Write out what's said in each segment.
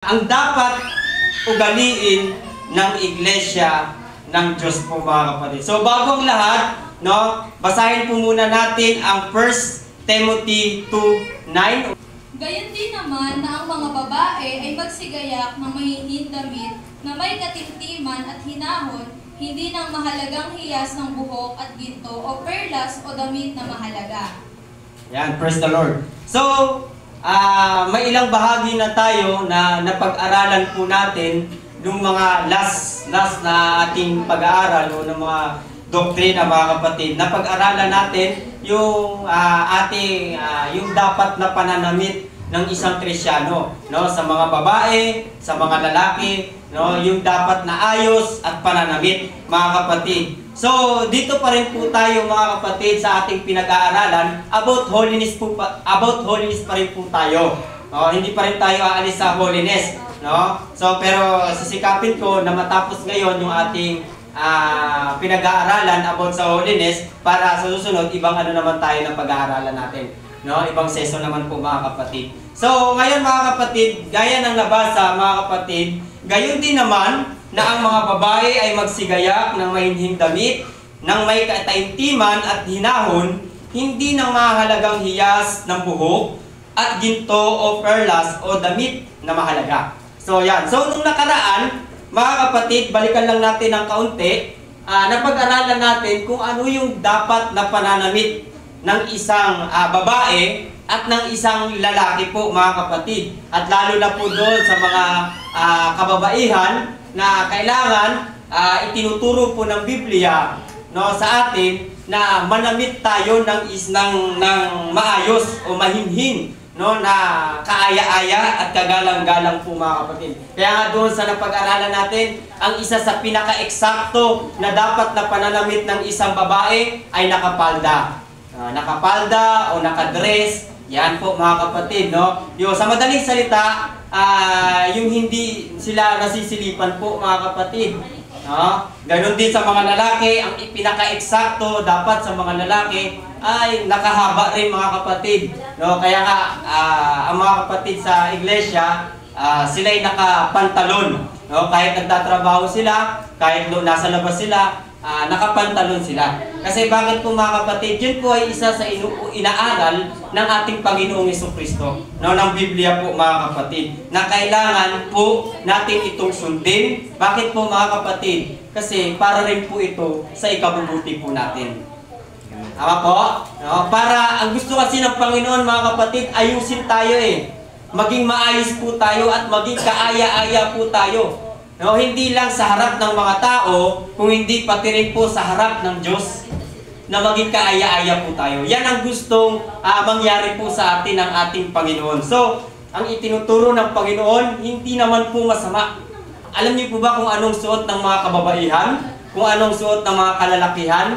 Ang dapat ugaliin ng iglesia ng Diyos po mga kapatid. So bago ang lahat, no, basahin po muna natin ang 1 Timothy 2:9. Gayon din naman na ang mga babae ay magsigayak ng mahihing damit na may katimtiman at hinahon, hindi ng mahalagang hiyas ng buhok at ginto o perlas o damit na mahalaga. Yan, praise the Lord. So, may ilang bahagi na tayo na napag-aralan po natin yung mga last na ating pag-aaral o ng mga doktrina mga kapatid. Napag-aralan natin yung yung dapat na pananamit ng isang Kristiyano, no, sa mga babae, sa mga lalaki, no, yung dapat na ayos at pananamit mga kapatid. So, dito pa rin po tayo mga kapatid sa ating pinag-aaralan about holiness pa rin po tayo. Hindi pa rin tayo aalis sa holiness, no? So, pero sisikapin ko na matapos ngayon yung ating pinag-aaralan about sa holiness para sa susunod ibang ano naman tayo na pag-aaralan natin, no? Ibang session naman po mga kapatid. So, ngayon mga kapatid, gaya ng nabasa mga kapatid, gayon din naman na ang mga babae ay magsigayak ng mahinhing damit, ng may kataimtiman at hinahon, hindi ng mahalagang hiyas ng buhok at ginto o perlas o damit na mahalaga. So yan. So nung nakaraan, mga kapatid, balikan lang natin ng kaunti, napag-aralan natin kung ano yung dapat na pananamit ng isang babae at ng isang lalaki po mga kapatid. At lalo na po doon sa mga kababaihan na kailangan itinuturo po ng Biblia, no, sa atin na manamit tayo ng maayos o mahinhin, no, na kaaya-aya at kagalang-galang po mga kapatid. Kaya nga doon sa napag-aralan natin, ang isa sa pinaka-eksakto na dapat na pananamit ng isang babae ay nakapalda. Nakapalda o nakadress, yan po mga kapatid, no. Yung sa madaling salita, yung hindi sila nasisilipan po mga kapatid, no? Ganon din sa mga lalaki, ang pinaka-eksakto dapat sa mga lalaki ay nakahaba rin mga kapatid, no? Kaya nga ang mga kapatid sa iglesia, sila ay nakapantalon, no? Kahit nagtatrabaho sila, kahit nasa labas sila, nakapantalon sila. Kasi bakit po mga kapatid, yun po ay isa sa inaaral ng ating Panginoong Jesucristo, no, ng Biblia po mga kapatid, na kailangan po natin itong sundin. Bakit po mga kapatid? Kasi para rin po ito sa ikabubuti po natin. Tama po? No? Para, ang gusto kasi ng Panginoon mga kapatid, ayusin tayo maging maayos po tayo at maging kaaya-aya po tayo. No, hindi lang sa harap ng mga tao, kung hindi pati rin po sa harap ng Diyos, na maging kaaya-aya po tayo. Yan ang gustong mangyari po sa atin ng ating Panginoon. So, ang itinuturo ng Panginoon, hindi naman po masama. Alam niyo po ba kung anong suot ng mga kababaihan? Kung anong suot ng mga kalalakihan?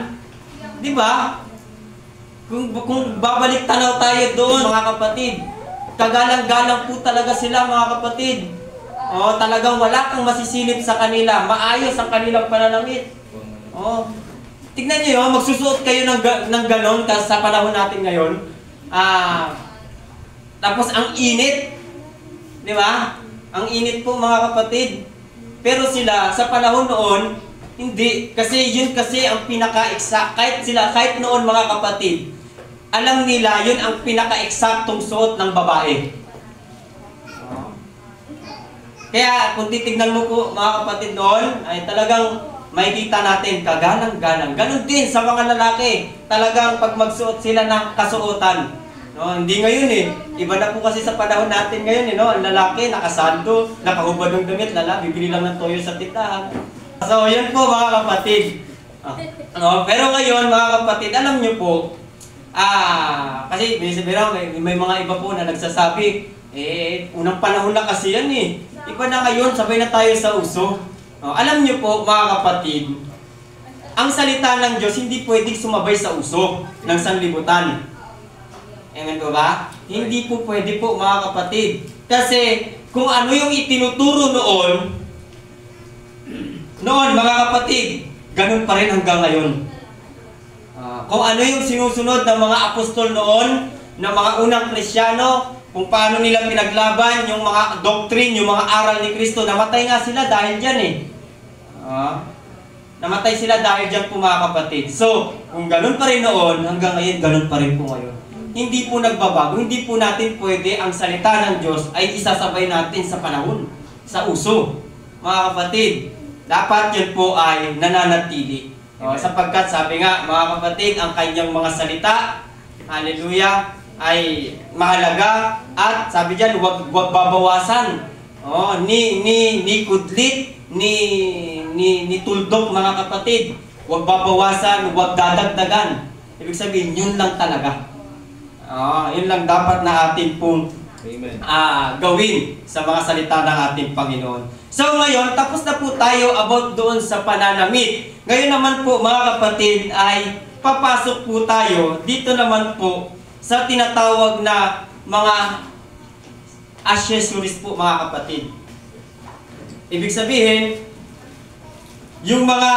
Di ba? Kung babalik tanaw tayo doon, mga kapatid, kagalang-galang po talaga sila mga kapatid. Talagang wala kang masisilip sa kanila. Maayos ang kanilang pananamit. Tignan niyo, magsusuot kayo ng ganon sa panahon natin ngayon. Tapos ang init. Di ba? Ang init po mga kapatid. Pero sila, sa panahon noon, hindi. Kasi yun kasi ang pinaka-exact. Kahit noon mga kapatid, alam nila yun ang pinaka-exactong suot ng babae. Kaya kung titignan mo po mga kapatid noon, ay talagang makikita natin kagalang-galang. Ganon din sa mga lalaki. Talagang pag magsuot sila ng kasuotan. No, hindi ngayon Iba na po kasi sa panahon natin ngayon no? Ang lalaki nakasando, nakahubad ng damit, bibili lang ng toyo sa tindahan. So yun po mga kapatid. Pero ngayon mga kapatid, alam nyo po, kasi may mga iba po na nagsasabi, unang panahon na kasi yan Iba na ngayon, sabay na tayo sa uso. Alam niyo po, mga kapatid, ang salita ng Diyos hindi pwedeng sumabay sa uso ng sanlibutan. Amen po ba? Hindi po pwede po, mga kapatid. Kasi kung ano yung itinuturo noon, mga kapatid, ganun pa rin hanggang ngayon. Kung ano yung sinusunod ng mga apostol noon, ng mga unang Kristiyano, kung paano nila pinaglaban yung mga doctrine, yung mga aral ni Kristo. Namatay nga sila dahil dyan eh. Namatay sila dahil dyan po mga kapatid. So, kung ganun pa rin noon, hanggang ngayon, ganun pa rin po ngayon. Hindi po nagbabago, hindi po natin pwede ang salita ng Diyos ay isasabay natin sa panahon, sa uso. Mga kapatid, dapat yun po ay nananatili. Sapagkat sabi nga, mga kapatid, ang kanyang mga salita, hallelujah, ay mahalaga at sabi diyan, wag babawasan. Ni kudlit, ni tuldok mga kapatid. Wag babawasan, wag dadagdagan. Ibig sabihin, yun lang talaga. Yun lang dapat na atin pong gawin sa mga salita ng ating Panginoon. So ngayon, tapos na po tayo about doon sa pananamit. Ngayon naman po mga kapatid ay papasok po tayo dito naman po sa tinatawag na mga accessories po mga kapatid. Ibig sabihin, yung mga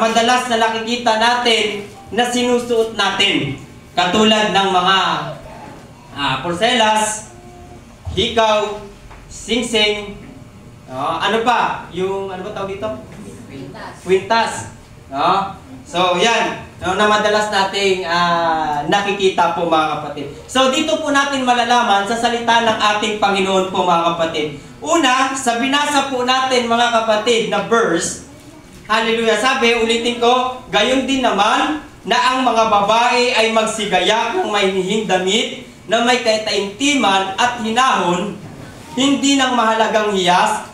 madalas na nakikita natin na sinusuot natin. Katulad ng mga porcelas, hikaw, singsing, ano pa? Yung, ano ba tawag dito? Kwintas. So, yan. Na madalas nating nakikita po mga kapatid. So, dito po natin malalaman sa salita ng ating Panginoon po mga kapatid. Una, sa binasa po natin mga kapatid na verse, hallelujah, sabi, ulitin ko, gayon din naman na ang mga babae ay magsigayak ng mahihing damit na may kaitaimtiman at hinahon, hindi ng mahalagang hiyas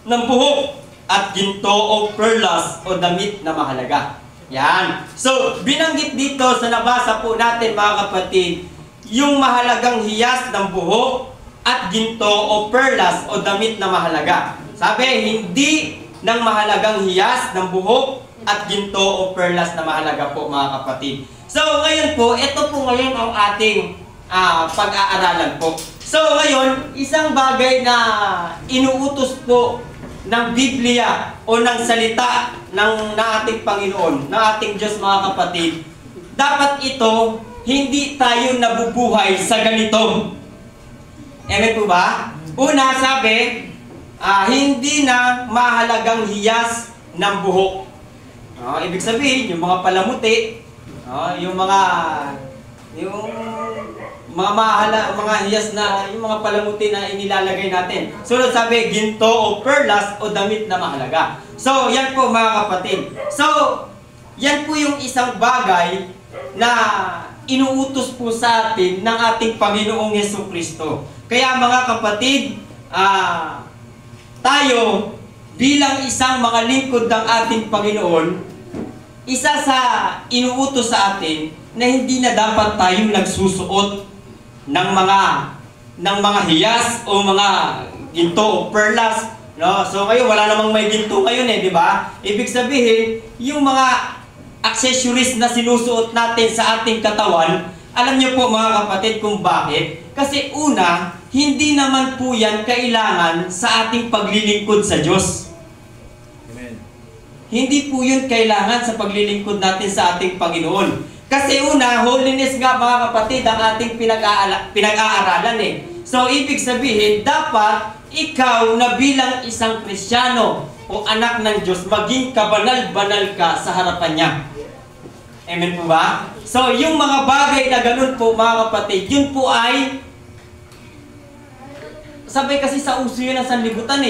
ng buhok at ginto o perlas o damit na mahalaga. Yan. So, binanggit dito sa nabasa po natin mga kapatid, yung mahalagang hiyas ng buhok at ginto o perlas o damit na mahalaga. Sabi, hindi ng mahalagang hiyas ng buhok at ginto o perlas na mahalaga po mga kapatid. So ngayon po, ito po ngayon ang ating pag-aaralan po. So ngayon, isang bagay na inuutos po ng Biblia o ng salita ng ating Panginoon, ng ating Diyos mga kapatid, dapat ito, hindi tayo nabubuhay sa ganito. Amen po ba? Una, sabi, hindi na mahalagang hiyas ng buhok. Ibig sabihin, yung mga palamuti, yung mga hiyas na, yung mga palamuti na inilalagay natin. Sunod sabi, ginto o perlas o damit na mahalaga. So, yan po mga kapatid. So, yan po yung isang bagay na inuutos po sa atin ng ating Panginoong Jesucristo. Kaya mga kapatid, tayo bilang isang mga lingkod ng ating Panginoon, isa sa inuutos sa atin na hindi na dapat tayong nagsusuot ng mga hiyas o mga ginto o perlas, no? So ngayon wala namang may ginto ngayon di ba? Ibig sabihin, yung mga accessories na sinusuot natin sa ating katawan, alam niyo po mga kapatid kung bakit? Kasi una, hindi naman po yan kailangan sa ating paglilingkod sa Diyos. Hindi po yun kailangan sa paglilingkod natin sa ating Panginoon. Kasi una, holiness nga mga kapatid ang ating pinag-aaralan So, ibig sabihin, dapat ikaw na bilang isang Kristiyano o anak ng Diyos, maging kabanal-banal ka sa harapan niya. Amen po ba? So, yung mga bagay na ganun po mga kapatid, yun po ay, sabay kasi sa uso yun ng sanlibutan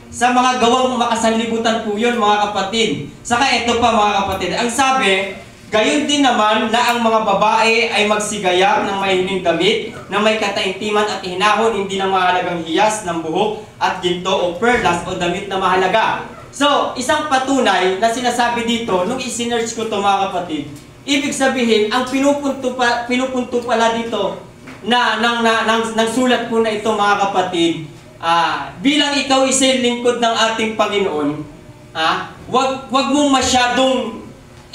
Sa mga gawang makasanlibutan po yun mga kapatid. Saka ito pa mga kapatid, ang sabi, gayon din naman na ang mga babae ay magsigayak ng mahihining damit na may kataimtiman at hinahon, hindi na mahalagang hiyas ng buhok at ginto o perlas o damit na mahalaga. So, isang patunay na sinasabi dito, nung isinearch ko to mga kapatid, ibig sabihin, ang pinupunto pala dito ng sulat po na ito mga kapatid, bilang ikaw isa'y lingkod ng ating Panginoon, wag mong masyadong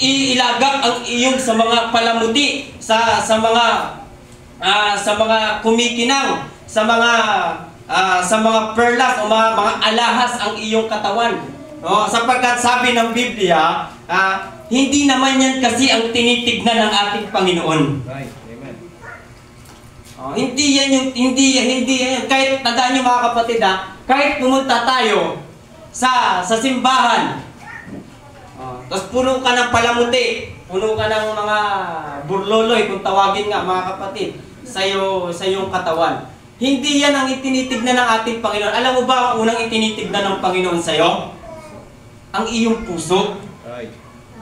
ilagak ang iyong sa mga palamuti, sa mga kumikinang, sa mga perlas o mga alahas ang iyong katawan. Sapagkat sabi ng Biblia, hindi naman yan kasi ang tinitignan ng ating Panginoon. Right. Amen. Hindi yan. Kahit tandaan niyo mga kapatid kahit pumunta tayo sa simbahan, tapos puno ka ng palamuti, puno ka ng mga burloloy, kung tawagin nga mga kapatid, sa iyong katawan. Hindi yan ang itinitignan ng ating Panginoon. Alam mo ba ang unang itinitignan ng Panginoon sa iyo? Ang iyong puso. Right.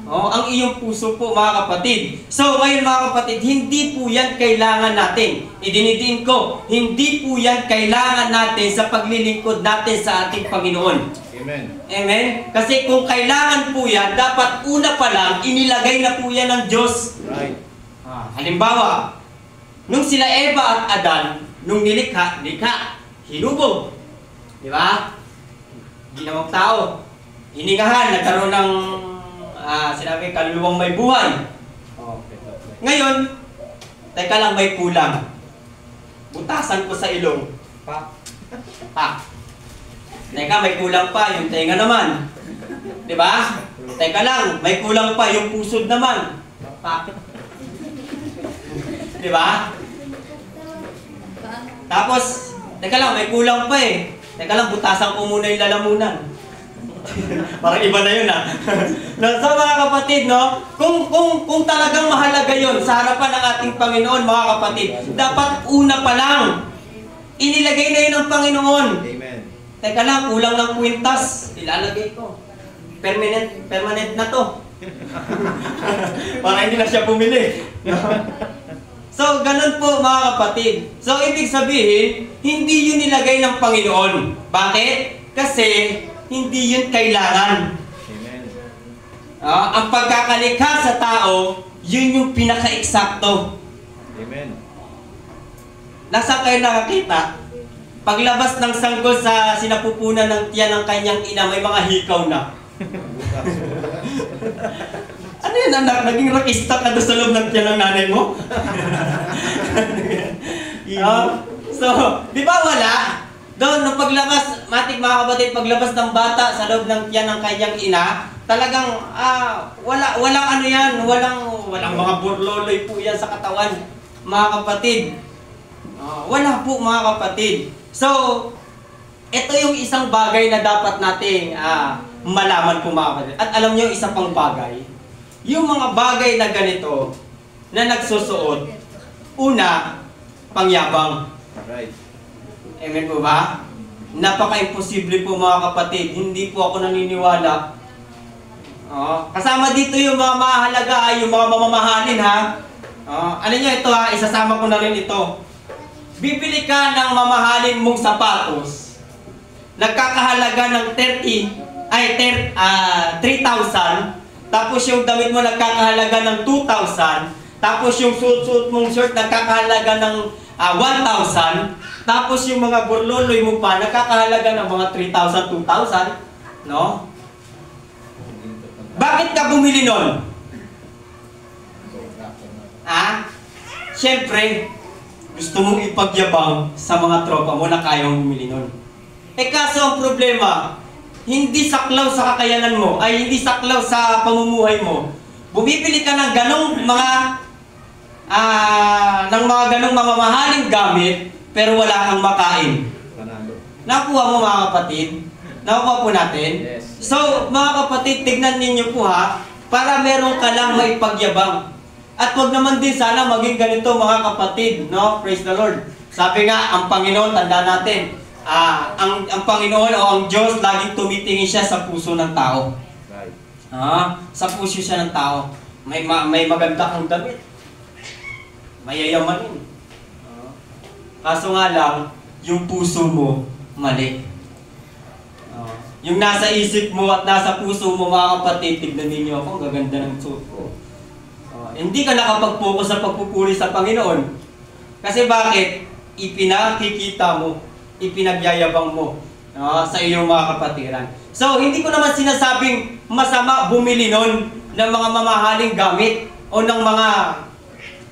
Ang iyong puso po mga kapatid. So ngayon mga kapatid, hindi po yan kailangan natin. Idinidiin ko, hindi po yan kailangan natin sa paglilingkod natin sa ating Panginoon. Amen. Amen? Kasi kung kailangan po yan, dapat una pa lang, inilagay na po yan ng Diyos. Right. Halimbawa, nung sila Eva at Adan, nung likha, hinubog. Di ba? Ginawang tao. Hiningahan, nagkaroon ng sinabi, kaluluwang may buhay. Ngayon, teka lang, may kulang. Butasan ko sa ilong. Teka, may kulang pa, yung tenga naman. Di ba? Teka lang, may kulang pa, yung pusod naman. Di ba? Tapos, teka lang, may kulang pa eh. Teka lang, butasan ko muna yung lalamunan. Parang iba na yun So mga kapatid, kung talagang mahalaga yun sa harapan ng ating Panginoon, mga kapatid, dapat una pa lang, inilagay na yun ng Panginoon. Amen. Teka lang, kulang ng kwintas, ilalagay ko. Permanent na to. Para hindi na siya bumili. So, ganun po mga kapatid. So, ibig sabihin, hindi yun nilagay ng Panginoon. Bakit? Kasi, hindi yun kailangan. Amen. Ang pagkakalikha sa tao, yun yung pinaka-eksakto. Amen. Nasaan kayo nakakita? Paglabas ng sanggol sa sinapupunan ng tiyan ng kanyang ina, may mga hikaw na. Ano yun anak? Naging rockista ka doon sa loob ng tiyan ng nanay mo? So, di ba wala? Doon, nung paglabas, matik mga kapatid, paglabas ng bata sa loob ng tiyan ng kanyang ina, talagang, walang ano yan, walang mga burloloy po yan sa katawan, mga kapatid. Wala po mga kapatid. So, ito yung isang bagay na dapat nating malaman po mga kapatid. At alam nyo, isa pang bagay, yung mga bagay na ganito, na nagsusuot, una, pangyabang. Right. Amen po ba? Napaka-imposible po mga kapatid. Hindi po ako naniniwala. Kasama dito yung mga mahalaga, yung mga mamamahalin ano nyo ito isasama ko na rin ito. Bibili ka ng mamahalin mong sapatos. Nagkakahalaga ng 3,000. Tapos yung damit mo nagkakahalaga ng 2,000. Tapos yung suit mong shirt nagkakahalaga ng 1,000. Tapos yung mga burloloy mo pa, nakakahalaga ng mga 3,000, 2,000. No? Bakit ka bumili nun? Siyempre, gusto mong ipagyabang sa mga tropa mo na kaya mong bumili nun. Kaso ang problema, hindi saklaw sa kakayanan mo, ay hindi saklaw sa pamumuhay mo. Bumibili ka ng ganong mga ganong mamamahaling gamit, pero wala kang makain. Panalo. Nakuha mo mga kapatid? Nakuha po natin? Yes. So, mga kapatid, tignan ninyo po para meron ka lang maipagyabang. At wag naman din sana maging ganito mga kapatid, no? Praise the Lord. Sabi nga, ang Panginoon, tanda natin, ang Panginoon o ang Diyos, laging tumitingin siya sa puso ng tao. Right. Sa puso siya ng tao. May maganda kang damit. Mayayamanin. Kaso nga lang, yung puso mo, mali. Yung nasa isip mo at nasa puso mo, mga kapatid, tignan ninyo ako, ang gaganda ng suot ko. Hindi ka nakapag-focus sa pagpupuri sa Panginoon. Kasi bakit? Ipinakikita mo, ipinagyayabang mo sa iyong mga kapatiran. So, hindi ko naman sinasabing masama bumili nun ng mga mamahaling gamit o ng mga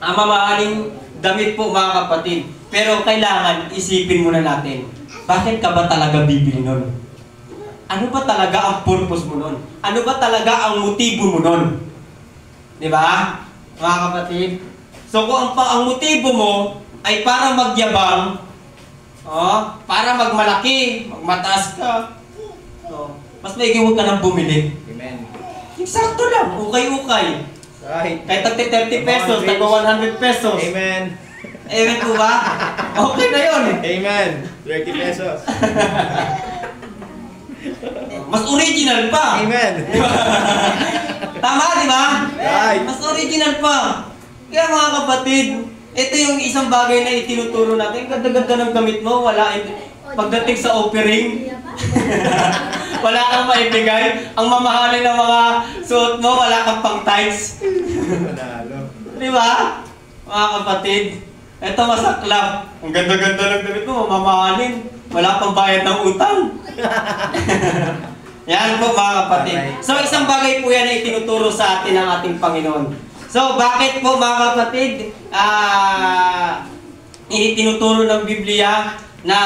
mamahaling damit po mga kapatid. Pero kailangan isipin muna natin, bakit ka ba talaga bibili nun? Ano ba talaga ang purpose mo nun? Ano ba talaga ang motibo mo nun? Di ba? Mga kapatid? So kung ang motibo mo, ay para magyabang, para magmalaki, magmataas ka. Mas maigi huwag ka nang bumili. Amen. Yung sakto lang, ukay-ukay. Right. Kahit tagti 30 pesos, tagpa 100 pesos. Amen. Amen po ba? Okay na yun. Amen. 30 pesos. Mas original pa. Amen. Tama, di ba? Right. Mas original pa. Kaya mga kapatid, ito yung isang bagay na itinuturo natin. Ganda-ganda ng gamit mo, pagdating sa offering, wala kang maibigay. Ang mamahalin ng mga suot mo, wala kang pang tithes. Panalo. Di ba? Mga kapatid, ito masaklap. Ang ganda-ganda ng damit mo, mamahalin. Wala pang bayad ng utang. Yan po mga kapatid. So isang bagay po yan na itinuturo sa atin ng ating Panginoon. So bakit po mga kapatid, itinuturo ng Biblia na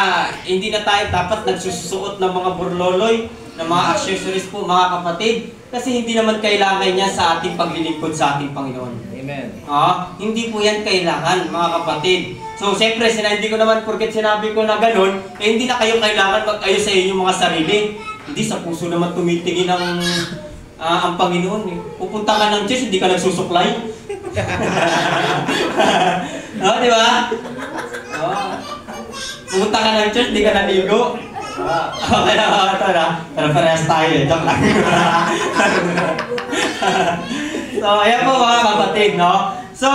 hindi na tayo dapat nagsusuot ng mga burloloy, ng mga accessories po mga kapatid, kasi hindi naman kailangan yan sa ating paglilingkod sa ating Panginoon. Amen. Hindi po yan kailangan mga kapatid. So siyempre, hindi ko naman porket sinabi ko na ganun, hindi na kayo kailangan mag-ayos sa inyong mga sarili. Hindi, sa puso naman tumitingin ang Panginoon. Pupunta ka ng church, hindi ka nagsusuklay. Di ba? Pumunta ka ng church, hindi ka naligo. Okay na, pero parehas tayo eh. Joke lang. So, ayan po mga kapatid, no? So,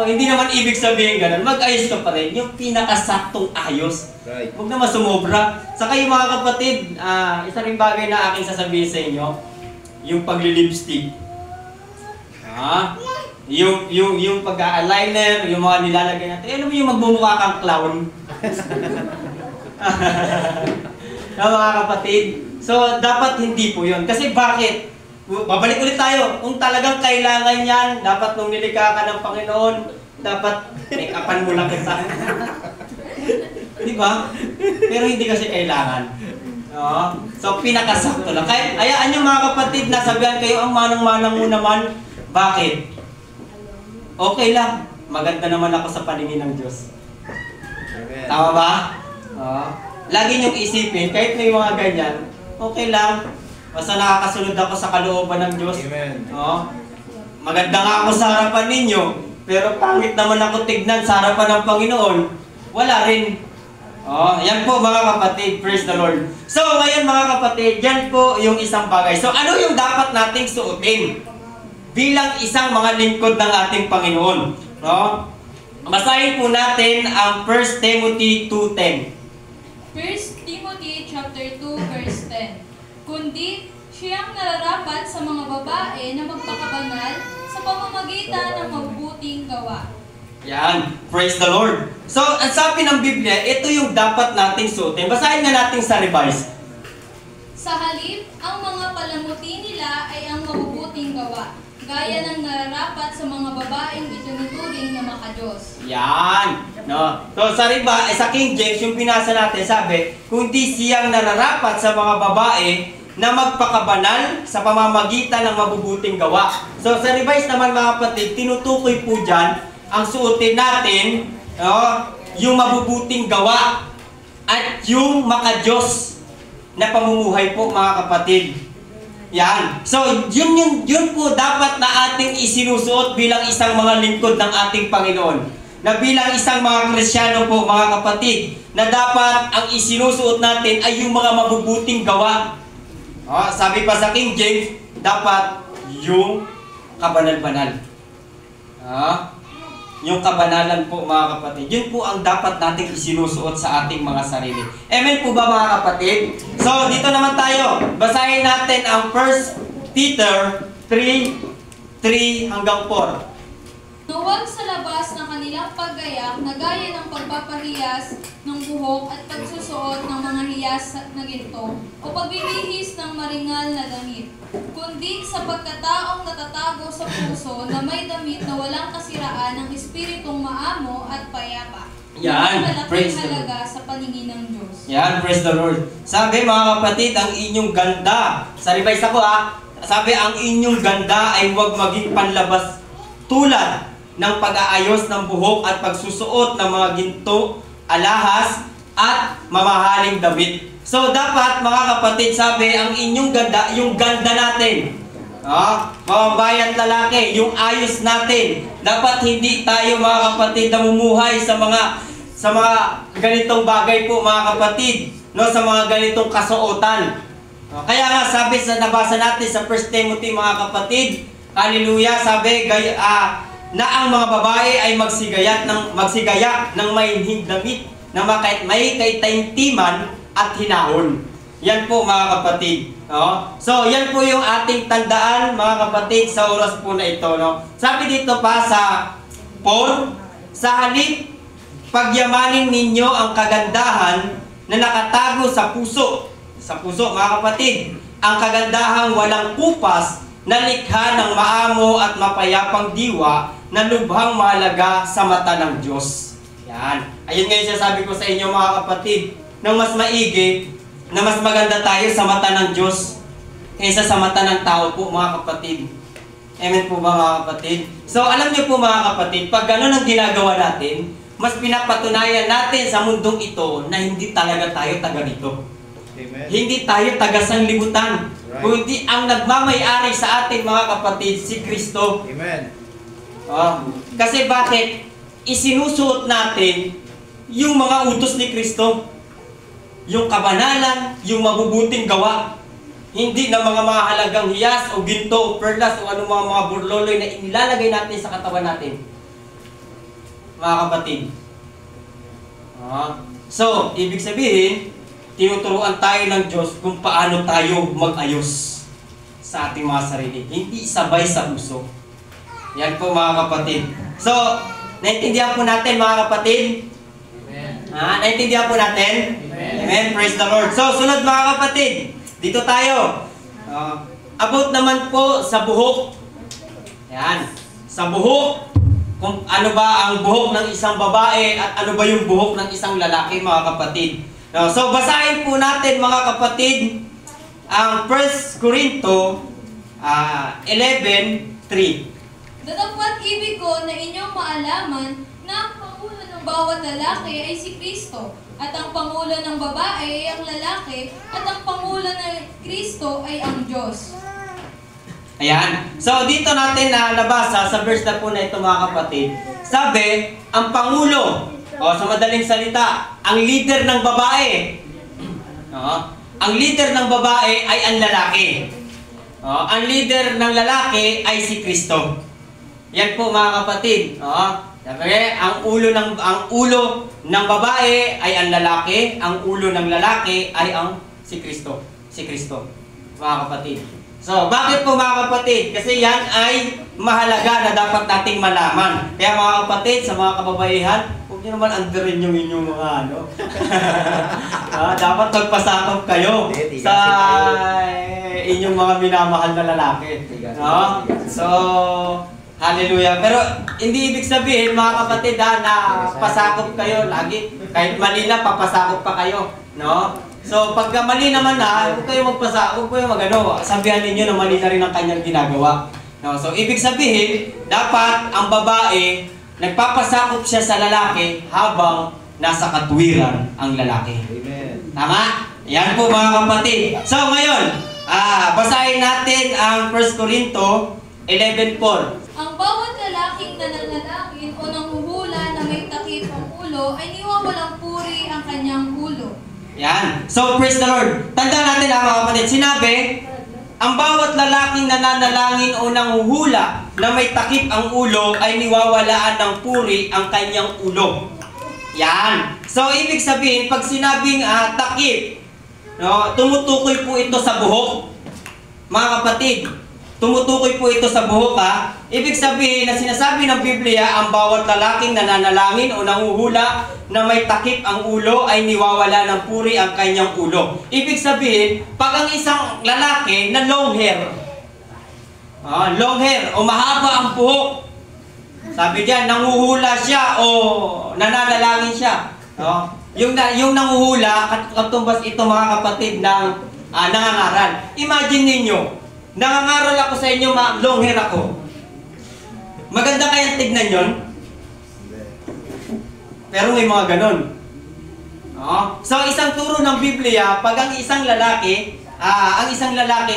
hindi naman ibig sabihin ganun. Mag-ayos ka pa rin. Yung pinakasaktong ayos. Right. Huwag naman sumobra. Saka yung mga kapatid, isa ring bagay na aking sasabihin sa inyo, yung pagli-lipstick. Yung pag-eyeliner, yung mga nilalagay natin. Alam mo yung magmumukha kang clown. Mga kapatid. So, dapat hindi po yun. Kasi bakit? Babalik ulit tayo. Kung talagang kailangan yan, dapat nung nilikha ka ng Panginoon, dapat make-upan mo lang kita. Di ba? Pero hindi kasi kailangan. So, pinakasakto lang. Kaya, ayaan nyo mga kapatid, nasabihan kayo ang manang-manang mo naman. Bakit? Okay lang. Maganda naman ako sa paningin ng Diyos. Amen. Tama ba? Lagi niyong isipin, kahit may mga ganyan, okay lang. Basta nakakasunod ako sa kalooban ng Diyos. Amen. Maganda nga ako sa harapan ninyo, pero pangit naman ako tignan sa harapan ng Panginoon. Wala rin. Yan po mga kapatid, praise the Lord. So ngayon mga kapatid, yan po yung isang bagay. So ano yung dapat nating suotin bilang isang mga lingkod ng ating Panginoon? Basahin po natin ang 1 Timothy 2:10. 1 Timothy chapter 2 verse 10. Kundi siyang nararapat sa mga babae na magpakabanal sa pamamagitan ng mabubuting gawa. Yan, praise the Lord. So, ang sabi ng Biblia, ito yung dapat nating suotin. Basahin nga natin sa revise. Sa halip, ang mga palamuti nila ay ang mabubuting gawa, gaya ng nararapat sa mga babaeng itinuturing na makadiyos. Yan. So, sa King James, yung binasa natin, sabi, kundi siyang nararapat sa mga babae na magpakabanal sa pamamagitan ng mabubuting gawa. So, sa revise naman mga kapatid, tinutukoy po dyan, ang suotin natin, yung mabubuting gawa at yung makadiyos na pamumuhay po mga kapatid. Yan. So, yun po dapat na ating isinusuot bilang isang mga lingkod ng ating Panginoon. Na bilang isang mga Kristiyano po, mga kapatid, na dapat ang isinusuot natin ay yung mga mabubuting gawa. Sabi pa sa King James, dapat yung kabanal-banal. Yung kabanalan po mga kapatid. Yun po ang dapat nating isinusuot sa ating mga sarili. Amen po ba mga kapatid? So dito naman tayo. Basahin natin ang 1 Peter 3:3 hanggang 4. Huwag sa labas ng kanilang paggayak na gaya ng pagpapahiyas ng buhok at pagsusuot ng mga hiyas na ginto o pagbibihis ng maringal na damit, kundi sa pagkataong natatago sa puso na may damit na walang kasiraan ng espiritong maamo at payapa. Yan, praise the Malaking halaga sa paningin ng Diyos. Yan, praise the Lord. Sabi mga kapatid, ang inyong ganda, sa revise ako sabi ang inyong ganda ay huwag maging panlabas tulad ng pag-aayos ng buhok at pagsusuot ng mga ginto, alahas, at mamahaling damit. So dapat mga kapatid, sabi, ang inyong ganda, yung ganda natin. Mga babae at lalaki, yung ayos natin. Dapat hindi tayo mga kapatid namumuhay sa mga ganitong bagay po mga kapatid, no, sa mga ganitong kasuotan. Kaya nga sabi sa nabasa natin sa 1 Timothy mga kapatid, hallelujah, sabi na ang mga babae ay magsigayak ng mainhing damit na may kaitaimtiman at hinahon. Yan po mga kapatid. No? So yan po yung ating tandaan mga kapatid sa oras po na ito. No? Sabi dito pa sa 4, sa halip pagyamanin ninyo ang kagandahan na nakatago sa puso. Sa puso mga kapatid, ang kagandahang walang kupas na likha ng maamo at mapayapang diwa na lubhang mahalaga sa mata ng Diyos. Yan. Ayun nga yung sasabi ko sa inyo mga kapatid, na mas maigi, na mas maganda tayo sa mata ng Diyos kaysa sa mata ng tao po mga kapatid. Amen po ba mga kapatid? So alam niyo po mga kapatid, pag gano'n ang ginagawa natin, mas pinapatunayan natin sa mundong ito na hindi talaga tayo taga nito. Amen. Hindi tayo taga sanglibutan. Right. Kundi ang nagmamay-ari sa atin mga kapatid, si Kristo. Amen. Kasi bakit? Isinusuot natin yung mga utos ni Kristo. Yung kabanalan, yung mabubuting gawa. Hindi na mga mahalagang hiyas o ginto o perlas o anumang mga burloloy na inilalagay natin sa katawan natin. Mga kapatid. So, ibig sabihin, tinuturuan tayo ng Diyos kung paano tayo mag-ayos sa ating mga sarili. Hindi sabay sa uso. Yan po mga kapatid. So, naintindihan po natin mga kapatid? Amen. Naintindihan po natin? Amen. Amen. Praise the Lord. So, sunod mga kapatid. Dito tayo. About naman po sa buhok. Yan. Sa buhok. Kung ano ba ang buhok ng isang babae at ano ba yung buhok ng isang lalaki mga kapatid. So, basahin po natin mga kapatid ang 1 Corinto 11:3. Datapwat ibig ko na inyong maalaman na ang pangulo ng bawat lalaki ay si Kristo, at ang pangulo ng babae ay ang lalaki, at ang pangulo ng Kristo ay ang Diyos. Ayan. So, dito natin nabasa sa verse na po na ito mga kapatid. Sabi, ang pangulo, sa madaling salita, ang leader ng babae. Ang leader ng babae ay ang lalaki. Ang leader ng lalaki ay si Kristo. Yan po mga kapatid. Ang ulo ng babae ay ang lalaki, ang ulo ng lalaki ay ang si Kristo. Si Kristo. Mga kapatid. So, bakit po mga kapatid? Kasi yan ay mahalaga na dapat nating malaman. Kaya mga kapatid, sa mga kababaihan, huwag niyo naman underin yung inyong mga dapat magpasakop kayo sa inyong mga minamahal na lalaki. So, hallelujah. Pero hindi ibig sabihin mga kapatid na pasakop kayo lagi. Kahit mali na, papasakop pa kayo. No? So, pag mali naman huwag kayo magpasakop, huwag kayo sabihan ninyo na mali na rin ang kanyang ginagawa. No? So, ibig sabihin, dapat ang babae, nagpapasakop siya sa lalaki habang nasa katwiran ang lalaki. Amen. Tama? Yan po mga kapatid. So, ngayon, basahin natin ang 1 Corinto 11:4. Ang bawat lalaking nananalangin o nanghuhula na may takip ang ulo ay niwawalang puri ang kanyang ulo. Yan. So, praise the Lord. Tandaan natin mga kapatid. Sinabi, ang bawat lalaking nananalangin o nanghuhula na may takip ang ulo ay niwawalaan ng puri ang kanyang ulo. Yan. So, ibig sabihin, pag sinabing takip, tumutukoy po ito sa buhok. Mga kapatid, tumutukoy po ito sa buhok Ibig sabihin na sinasabi ng Biblia, ang bawat lalaking nananalangin o nanguhula na may takip ang ulo ay niwawala ng puri ang kanyang ulo. Ibig sabihin, pag ang isang lalaki na long hair o mahaba ang buhok, sabi diyan, nanguhula siya o nananalangin siya. Yung nanguhula, katumbas ito mga kapatid ng nangangaral. Imagine ninyo, nangangaral ako sa inyo, long hair ako. Maganda kayang tignan yon, Hindi. pero may mga ganon. So, isang turo ng Biblia, pag ang isang lalaki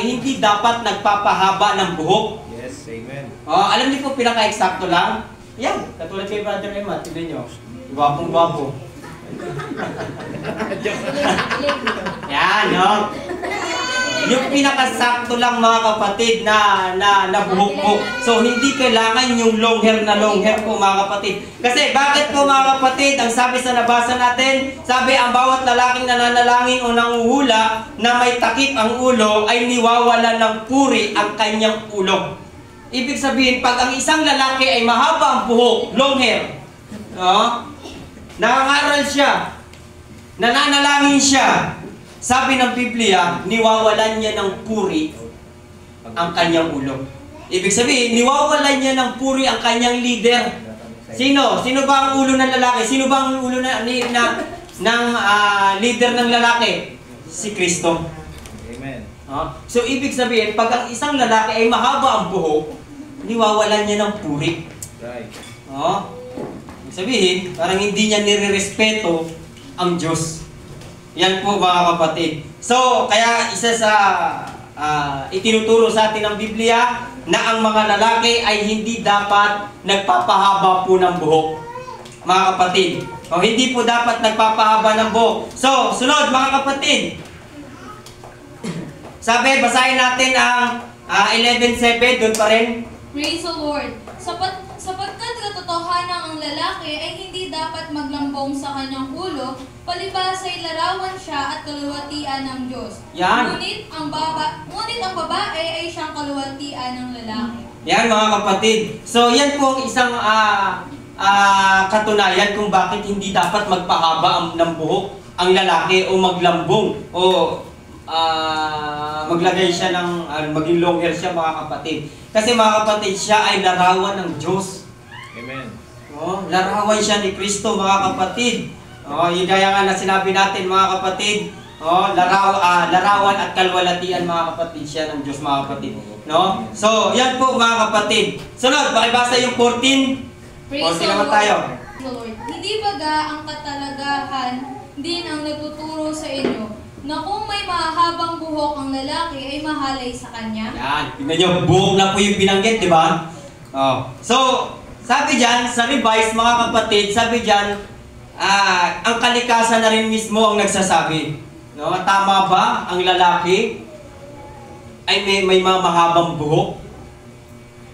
hindi dapat nagpapahaba ng buhok. Yes, amen. Alam niyo po, pinaka-eksakto lang? Yan, katulad kay Brother Emma, tignan niyo. Gwapong-gwapo. Yan, no? Yung pinakasakto lang mga kapatid na buhok-buhok. So, hindi kailangan yung long hair na long hair po mga kapatid. Kasi bakit po mga kapatid, ang sabi sa nabasa natin, sabi ang bawat lalaking nananalangin o nanguhula na may takip ang ulo ay niwawalan ng puri ang kanyang ulo. Ibig sabihin, pag ang isang lalaki ay mahaba ang buhok, long hair, nangangaral siya, nananalangin siya, sabi ng Biblia, niwawalan niya ng puri ang kanyang ulo. Ibig sabihin, niwawalan niya ng puri ang kanyang leader. Sino? Sino ba ang ulo ng lalaki? Sino ba ang ulo ng leader ng lalaki? Si Kristo. Amen. So, ibig sabihin, pag ang isang lalaki ay mahaba ang buhok, niwawalan niya ng puri. Right. Ibig sabihin, parang hindi niya nire-respeto ang Diyos. Yan po mga kapatid. So, kaya isa sa itinuturo sa atin ng Biblia na ang mga lalaki ay hindi dapat nagpapahaba po ng buhok. Mga kapatid. Hindi po dapat nagpapahaba ng buhok. So, sunod mga kapatid. Sabi, basahin natin ang 11:7, doon pa rin. Praise the Lord. Sapagkat katotohanan ang lalaki ay hindi dapat maglambong sa kanyang ulo, palibhas ay larawan siya at kaluwatian ng Diyos. Yan. Ngunit ang babae ay siyang kaluwatian ng lalaki. Yan mga kapatid. So yan po ang isang katunayan kung bakit hindi dapat magpahaba ng buhok ang lalaki o maglambong o maglagay siya ng maging long hair siya mga kapatid. Kasi mga kapatid, siya ay larawan ng Diyos. Amen. Larawan siya ni Kristo mga kapatid. Yung gaya nga na sinabi natin mga kapatid, larawan at kalwalatian mga kapatid siya ng Diyos mga kapatid. No? So, yan po mga kapatid. Sunod, pakibasa yung 14. Praise 14 the naman Lord. tayo. Praise the Lord. Hindi baga ang katalagahan din ang nagtuturo sa inyo na kung may mahabang buhok ang lalaki ay mahalay sa kanya? Yan. Tingnan nyo, buhok na po yung binanggit, di ba? So, sabi dyan, sa revise mga kapatid, sabi dyan, ang kalikasan na rin mismo ang nagsasabi. No? Tama ba ang lalaki ay may mga mahabang buhok?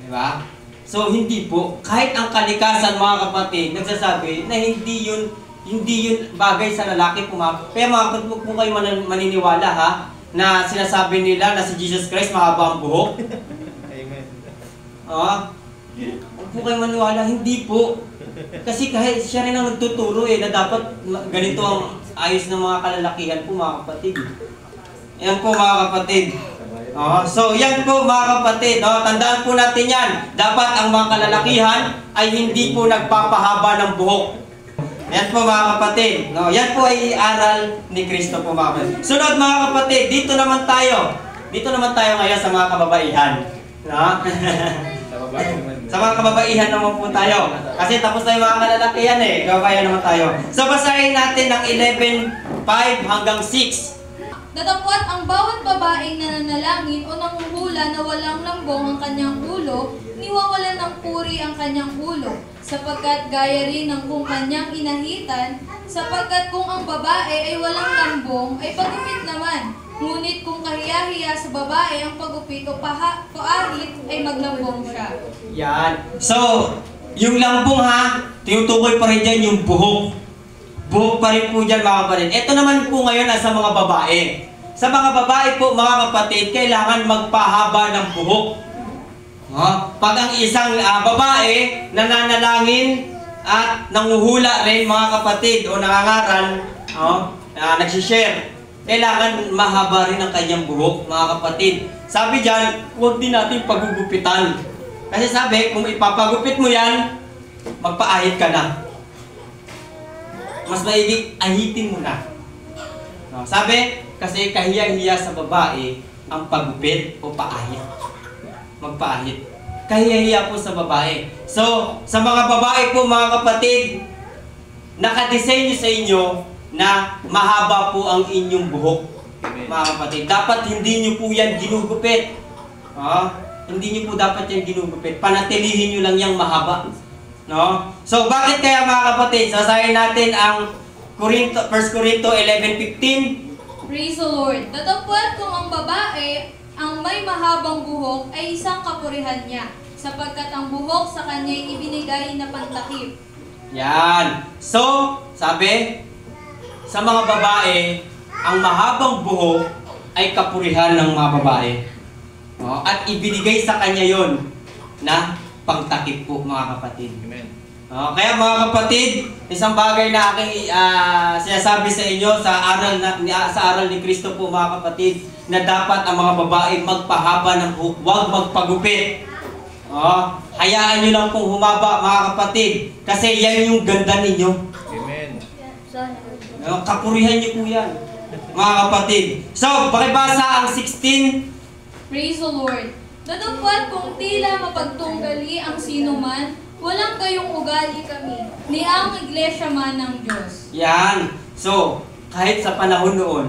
Di ba? So, hindi po. Kahit ang kalikasan mga kapatid, nagsasabi na hindi yun bagay sa lalaki Pero mga kapatid, huwag po kayo maniniwala ha, na sinasabi nila na si Jesus Christ mahaba ang buhok. Amen. Huwag po kayo maniwala, hindi po. Kasi kahit siya rin ang nagtuturo na dapat ganito ang ayos ng mga kalalakihan po mga kapatid. Yan po mga kapatid. So yan po mga kapatid, tandaan po natin yan. Dapat ang mga kalalakihan ay hindi po nagpapahaba ng buhok. Yan po mga kapatid. Yan po ay aral ni Kristo po mga kapatid. Sunod mga kapatid, dito naman tayo. Dito naman tayo ngayon sa mga kababaihan. Sa mga kababaihan naman po tayo. Kasi tapos na yung mga kalalakihan kababaihan naman tayo. So basahin natin ng 11:5 hanggang 6. Datapwat ang bawat babaeng nananalangin o nanguhula na walang lambong ang kanyang ulo, niwawalan ng puri ang kanyang ulo, sapagkat gaya rin ng kung kanyang inahitan, sapagkat kung ang babae ay walang lambong, ay pagupit naman. Ngunit kung kahiya-hiya sa babae ang pagupit o paahit, ay maglambong siya. Yan. So, yung lambong tinutukoy pa rin dyan yung buhok. Buhok pa rin po dyan mga kapatid. Ito naman po ngayon sa mga babae. Sa mga babae po mga kapatid, kailangan magpahaba ng buhok. Pag ang isang babae nananalangin at nanguhula rin mga kapatid o nangangaral, nagsishare, kailangan mahaba rin ang kanyang buhok mga kapatid. Sabi dyan, huwag din natin pagugupitan. Kasi sabi, kung ipapagupit mo yan, magpaahit ka na. Mas maiging ahitin mo na. Sabi, kasi kahiya-hiya sa babae ang pagupit o paahit. Magpaahit. kahihiya po sa babae. So, sa mga babae po mga kapatid, nakadesenyo sa inyo na mahaba po ang inyong buhok. Amen. Mga kapatid, dapat hindi nyo po yan ginugupit. Hindi nyo po dapat yan ginugupit. Panatilihin nyo lang yung mahaba. No? So, bakit kaya mga kapatid? Sasayin natin ang 1 Corinto 11:15. Praise the Lord. Datapwat kung ang babae ang may mahabang buhok ay isang kapurihan niya, sapagkat ang buhok sa kanya'y ibinigay na pantakip. Yan. So, sabi, sa mga babae, ang mahabang buhok ay kapurihan ng mga babae. At ibinigay sa kanya yon na pangtakip po mga kapatid. Amen. Kaya mga kapatid, isang bagay na aking sinasabi sa inyo sa aral ni Kristo po mga kapatid, na dapat ang mga babae magpahaba ng buhok, huwag magpagupit. Hayaan nyo lang pong humaba mga kapatid, kasi yan yung ganda ninyo. Amen. Kapurihan nyo po yan mga kapatid. So, pakibasa ang 16. Praise the Lord. Datapwat kung tila mapagtunggali ang sinuman, walang gayong ugali kami, ni ang iglesia man ng Diyos. Yan. So, kahit sa panahon noon,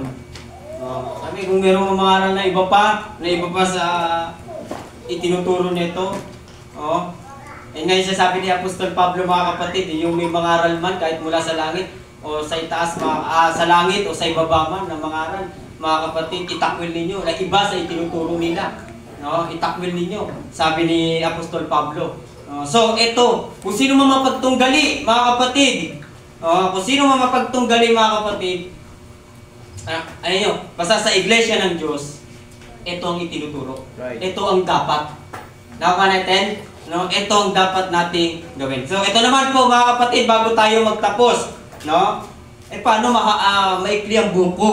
sabi kung mayroong mga aral na iba pa sa itinuturo nito, ngayon siya sabi ni Apostol Pablo mga kapatid, yung may mga aral man kahit mula sa langit o sa itaas, sa langit o sa ibaba man na mga aral, mga kapatid, itakwil ninyo na iba sa itinuturo nila. Itakwil ninyo, sabi ni Apostol Pablo. So, ito, kung sino man mapagtunggali, mga kapatid, kung sino man mapagtunggali, mga kapatid, basta sa iglesia ng Diyos, ito ang itinuturo. Right. Ito ang dapat. Nakaka natin? Ito ang dapat nating gawin. So, ito naman po, mga kapatid, bago tayo magtapos, paano maikli ang buhok ko?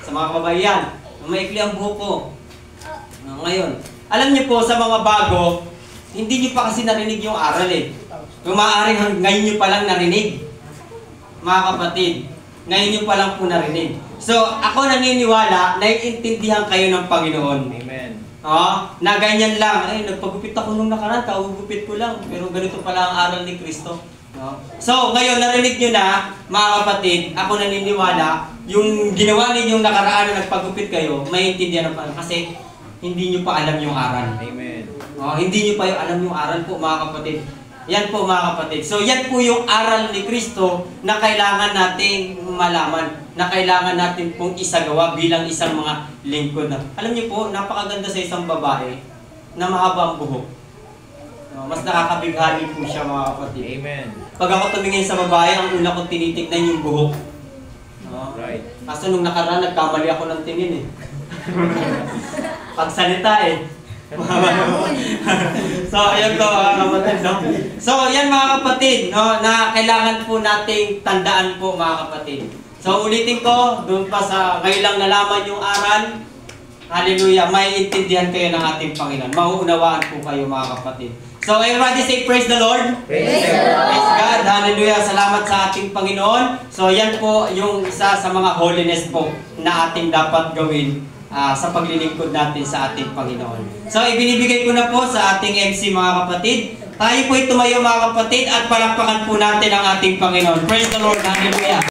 Sa mga kabayan, maikli ang buhok ko. Ngayon, alam niyo po, sa mga bago, hindi niyo pa kasi narinig yung aral eh. Kung maaaring ngayon niyo pa lang narinig, mga kapatid. Ngayon niyo pa lang po narinig. So, ako naniniwala, naiintindihan kayo ng Panginoon. Amen. Na ganyan lang. Nagpagupit ako nung nakaraan, kaugupit ko lang. Pero ganito pala ang aral ni Kristo. So, ngayon, narinig nyo na, mga kapatid, ako naniniwala, yung ginawa ninyong nakaraan na nagpagupit kayo, maiintindihan na pa. Kasi, hindi nyo pa alam yung aral. Amen. Hindi nyo pa alam yung aral po, mga kapatid. Yan po, mga kapatid. So, yan po yung aral ni Kristo na kailangan nating malaman, na kailangan natin pong isagawa bilang isang mga lingkod. Alam niyo po, napakaganda sa isang babae na mahaba ang buhok. Mas nakakabighani po siya, mga kapatid. Amen. Pag ako tumingin sa babae, ang una kong tinitignan yung buhok. Right. Kaso nung nakaraan, nagkamali ako ng tingin eh. Pagsalita eh. So, ayan to mga kapatid, So, yan mga kapatid, na kailangan po nating tandaan po mga kapatid. So, ulitin ko, doon pa sa ngayon lang nalaman yung aral. Hallelujah, may intindihan kayo ng ating Panginoon. Mauunawaan po kayo mga kapatid. So, everybody say praise the Lord. Praise the Lord. Praise God. Hallelujah. Salamat sa ating Panginoon. So, yan po yung isa sa mga holiness po na ating dapat gawin sa paglilingkod natin sa ating Panginoon. So, ibinibigay ko na po sa ating MC mga kapatid. Tayo po'y tumayo mga kapatid at palakpakan po natin ang ating Panginoon. Praise the Lord. Hallelujah.